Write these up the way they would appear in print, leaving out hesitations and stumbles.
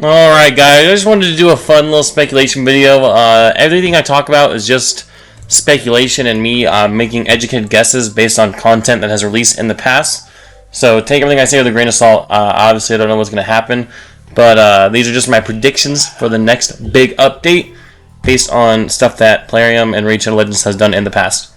Alright guys, I just wanted to do a fun little speculation video. Everything I talk about is just speculation and me making educated guesses based on content that has released in the past. So take everything I say with a grain of salt. Obviously I don't know what's going to happen, but these are just my predictions for the next big update based on stuff that Plarium and Raid Shadow Legends has done in the past.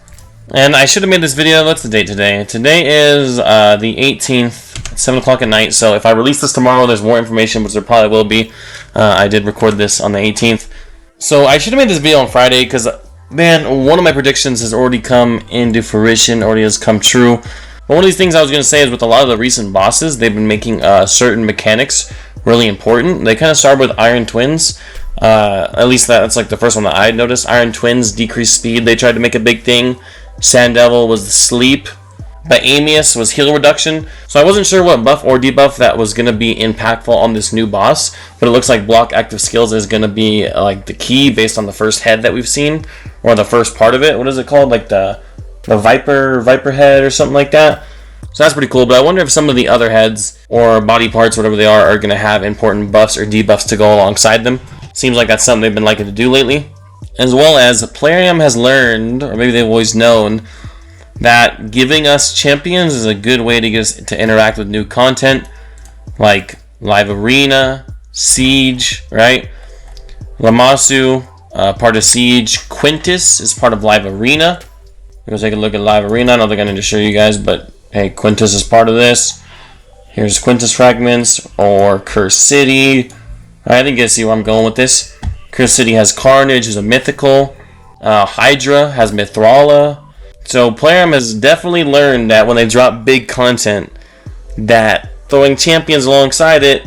And I should have made this video. What's the date today? Today is the 18th, at 7 o'clock at night. So if I release this tomorrow, there's more information, which there probably will be. I did record this on the 18th. So I should have made this video on Friday because, man, one of my predictions has already come into fruition, already has come true. But one of these things I was going to say is with a lot of the recent bosses, they've been making certain mechanics really important. They kind of started with Iron Twins. At least that's like the first one that I noticed. Iron Twins decreased speed. They tried to make a big thing. Sand Devil was the sleep, but Amius was heal reduction. So I wasn't sure what buff or debuff that was going to be impactful on this new boss, but it looks like block active skills is going to be like the key based on the first head that we've seen, or the first part of it. What is it called? Like the Viper head or something like that. So that's pretty cool, but I wonder if some of the other heads or body parts, whatever they are going to have important buffs or debuffs to go alongside them. Seems like that's something they've been liking to do lately. As well as Plarium has learned, or maybe they've always known, that giving us champions is a good way to get us to interact with new content, like Live Arena, Siege, right? Lammasu, part of Siege. Quintus is part of Live Arena. We'll take a look at Live Arena. I don't think I need to show you guys, but hey, Quintus is part of this. Here's Quintus Fragments, or Curse City. I think you guys see where I'm going with this. Curse City has Carnage, who's a mythical. Hydra has Mithrala. So Plarium has definitely learned that when they drop big content, that throwing champions alongside it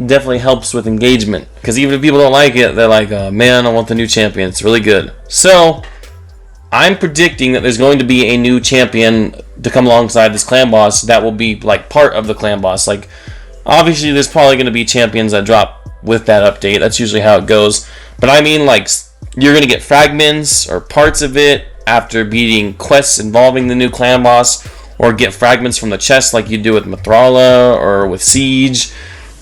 definitely helps with engagement. Because even if people don't like it, they're like, oh, man, I want the new champion. It's really good. So I'm predicting that there's going to be a new champion to come alongside this clan boss that will be like part of the clan boss. Like, obviously there's probably going to be champions that drop with that update. That's usually how it goes. But I mean, like, you're going to get fragments or parts of it after beating quests involving the new clan boss, or get fragments from the chest like you do with Mithrala or with Siege.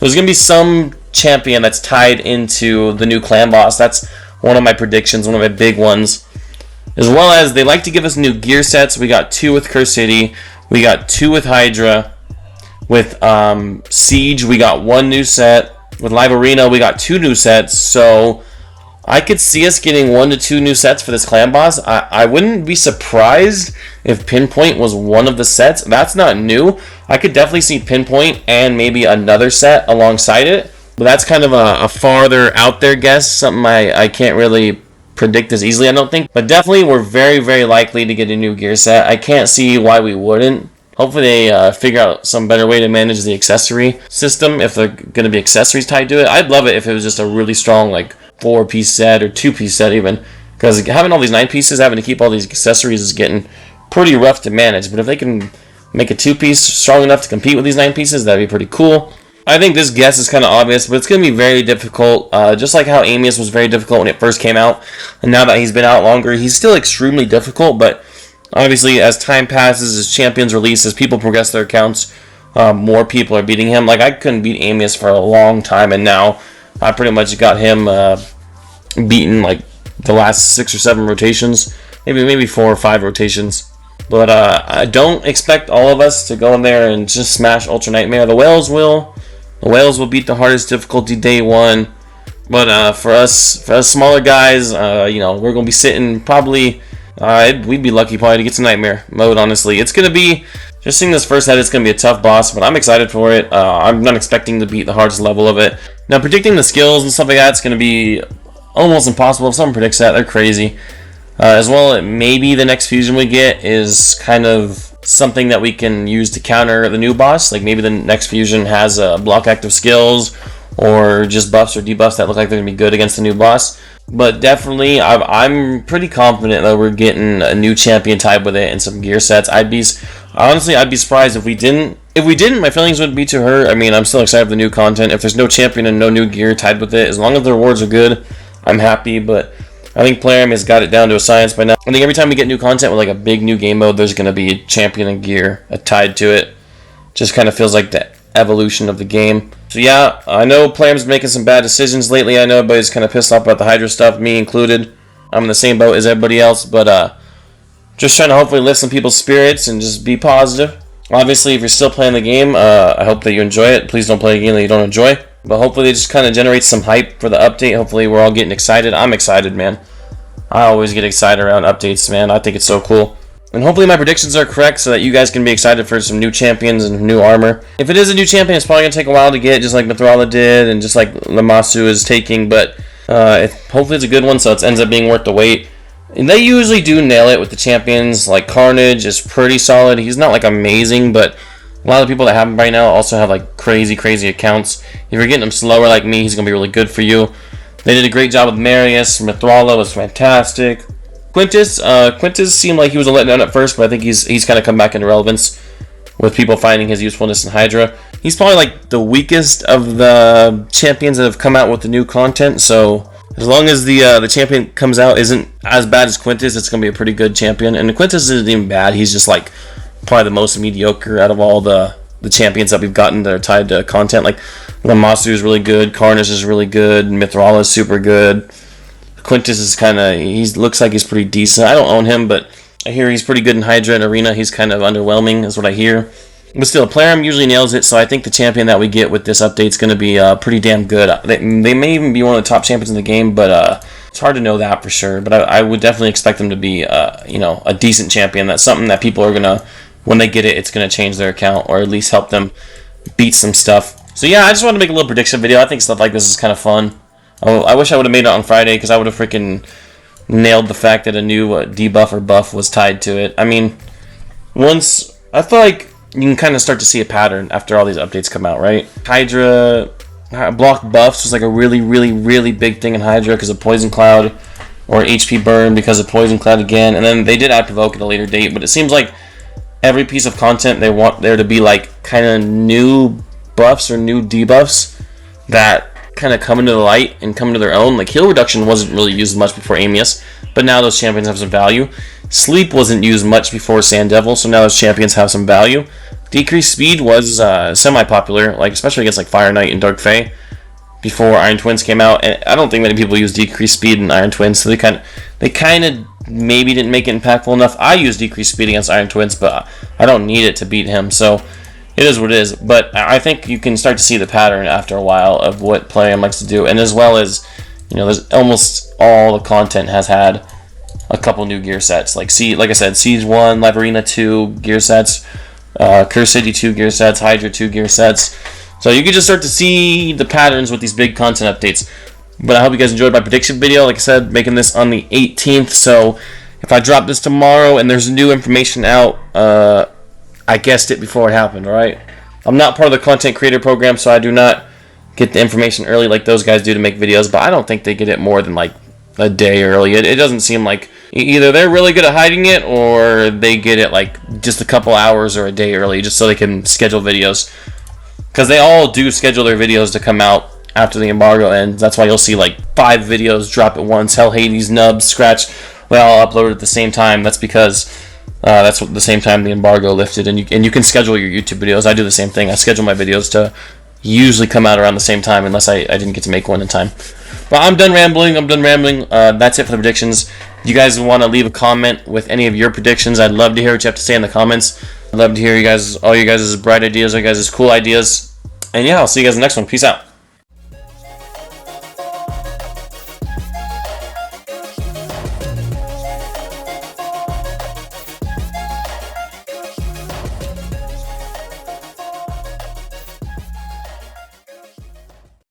There's going to be some champion that's tied into the new clan boss. That's one of my predictions, one of my big ones. As well as they like to give us new gear sets. We got 2 with Curse City. We got 2 with Hydra. With Siege, we got 1 new set. With Live Arena, we got 2 new sets, so I could see us getting 1 to 2 new sets for this clan boss. I wouldn't be surprised if Pinpoint was one of the sets. That's not new. I could definitely see Pinpoint and maybe another set alongside it, but that's kind of a farther out there guess, something I can't really predict as easily, I don't think. But definitely, we're very, very likely to get a new gear set. I can't see why we wouldn't. Hopefully they figure out some better way to manage the accessory system, if they're going to be accessories tied to it. I'd love it if it was just a really strong, like, 4-piece set or 2-piece set even. Because having all these 9 pieces, having to keep all these accessories is getting pretty rough to manage. But if they can make a 2-piece strong enough to compete with these 9 pieces, that'd be pretty cool. I think this guess is kind of obvious, but it's going to be very difficult. Just like how Amius was very difficult when it first came out. And now that he's been out longer, he's still extremely difficult, but obviously, as time passes, as champions release, as people progress their accounts, more people are beating him. Like, I couldn't beat Amius for a long time, and now I pretty much got him beaten, like, the last 6 or 7 rotations. Maybe 4 or 5 rotations. But I don't expect all of us to go in there and just smash Ultra Nightmare. The Whales will. The Whales will beat the hardest difficulty day 1. But for us smaller guys, we're going to be sitting probably... we'd be lucky probably to get to Nightmare mode, honestly. It's going to be, just seeing this first head, it's going to be a tough boss, but I'm excited for it. I'm not expecting to beat the hardest level of it. Now, predicting the skills and stuff like that, it's going to be almost impossible. If someone predicts that, they're crazy. As well, maybe the next fusion we get is kind of something that we can use to counter the new boss. Like, maybe the next fusion has block active skills, or just buffs or debuffs that look like they're going to be good against the new boss. But definitely, I'm pretty confident that we're getting a new champion tied with it and some gear sets. I'd be surprised if we didn't. If we didn't, my feelings would be to hurt. I mean, I'm still excited for the new content. If there's no champion and no new gear tied with it, as long as the rewards are good, I'm happy. But I think Plarium has got it down to a science by now. I think every time we get new content with like a big new game mode, there's going to be a champion and gear tied to it. Just kind of feels like that evolution of the game. So yeah, I know Player's making some bad decisions lately. I know everybody's kind of pissed off about the Hydra stuff, me included. I'm in the same boat as everybody else, but just trying to hopefully lift some people's spirits and just be positive. Obviously, if you're still playing the game, I hope that you enjoy it. Please don't play a game that you don't enjoy. But hopefully it just kind of generates some hype for the update. Hopefully we're all getting excited. I'm excited, man. I always get excited around updates, man. I think it's so cool. And hopefully my predictions are correct so that you guys can be excited for some new champions and new armor. If it is a new champion, it's probably going to take a while to get, just like Mithrala did and just like Lammasu is taking. But hopefully it's a good one, so it ends up being worth the wait. And they usually do nail it with the champions. Like Carnage is pretty solid. He's not like amazing, but a lot of people that have him right now also have like crazy accounts. If you're getting him slower like me, he's going to be really good for you. They did a great job with Marius. Mithrala was fantastic. Quintus seemed like he was a letdown at first, but I think he's kind of come back into relevance with people finding his usefulness in Hydra. He's probably like the weakest of the champions that have come out with the new content, so as long as the champion comes out isn't as bad as Quintus, it's going to be a pretty good champion. And Quintus isn't even bad. He's just like probably the most mediocre out of all the champions that we've gotten that are tied to content. Like Lammasu is really good, Carnage is really good, Mithrala is super good. Quintus is he looks like he's pretty decent. I don't own him, but I hear he's pretty good in Hydra and Arena. He's kind of underwhelming, is what I hear. But still, Player usually nails it, so I think the champion that we get with this update is going to be pretty damn good. They may even be one of the top champions in the game, but it's hard to know that for sure. But I would definitely expect them to be, a decent champion. That's something that people are going to, when they get it, it's going to change their account or at least help them beat some stuff. So yeah, I just wanted to make a little prediction video. I think stuff like this is kind of fun. I wish I would have made it on Friday because I would have freaking nailed the fact that a new debuff or buff was tied to it. I mean, I feel like you can kind of start to see a pattern after all these updates come out, right? Hydra block buffs was like a really big thing in Hydra because of Poison Cloud, or HP burn because of Poison Cloud again, and then they did add Provoke at a later date, but it seems like every piece of content they want there to be like kind of new buffs or new debuffs that kind of come into the light and come into their own. Like heal reduction wasn't really used much before Amius, but now those champions have some value. Sleep wasn't used much before Sand Devil, so now those champions have some value. Decreased speed was semi-popular, like especially against like Fire Knight and Dark Fae before Iron Twins came out, and I don't think many people use decreased speed in Iron Twins, so they kind of maybe didn't make it impactful enough. I use decreased speed against Iron Twins, but I don't need it to beat him, so it is what it is. But I think you can start to see the pattern after a while of what Plarium likes to do, and as well as, there's almost all the content has had a couple new gear sets. Like I said, Siege 1, Live Arena 2 gear sets, Curse City 2 gear sets, Hydra 2 gear sets. So you can just start to see the patterns with these big content updates. But I hope you guys enjoyed my prediction video. Like I said, making this on the 18th, so if I drop this tomorrow and there's new information out, I guessed it before it happened, alright? I'm not part of the content creator program, so I do not get the information early like those guys do to make videos, but I don't think they get it more than like a day early. It doesn't seem like either they're really good at hiding it or they get it like just a couple hours or a day early just so they can schedule videos. Because they all do schedule their videos to come out after the embargo ends. That's why you'll see like 5 videos drop at once. Hell, Hades, Nubs, Scratch, they all upload at the same time. That's because that's the same time the embargo lifted, and you can schedule your YouTube videos. I do the same thing. I schedule my videos to usually come out around the same time unless I didn't get to make one in time. But I'm done rambling. That's it for the predictions. If you guys want to leave a comment with any of your predictions, I'd love to hear what you have to say in the comments. I'd love to hear all you guys' bright ideas, all you guys' cool ideas. And yeah, I'll see you guys in the next one. Peace out.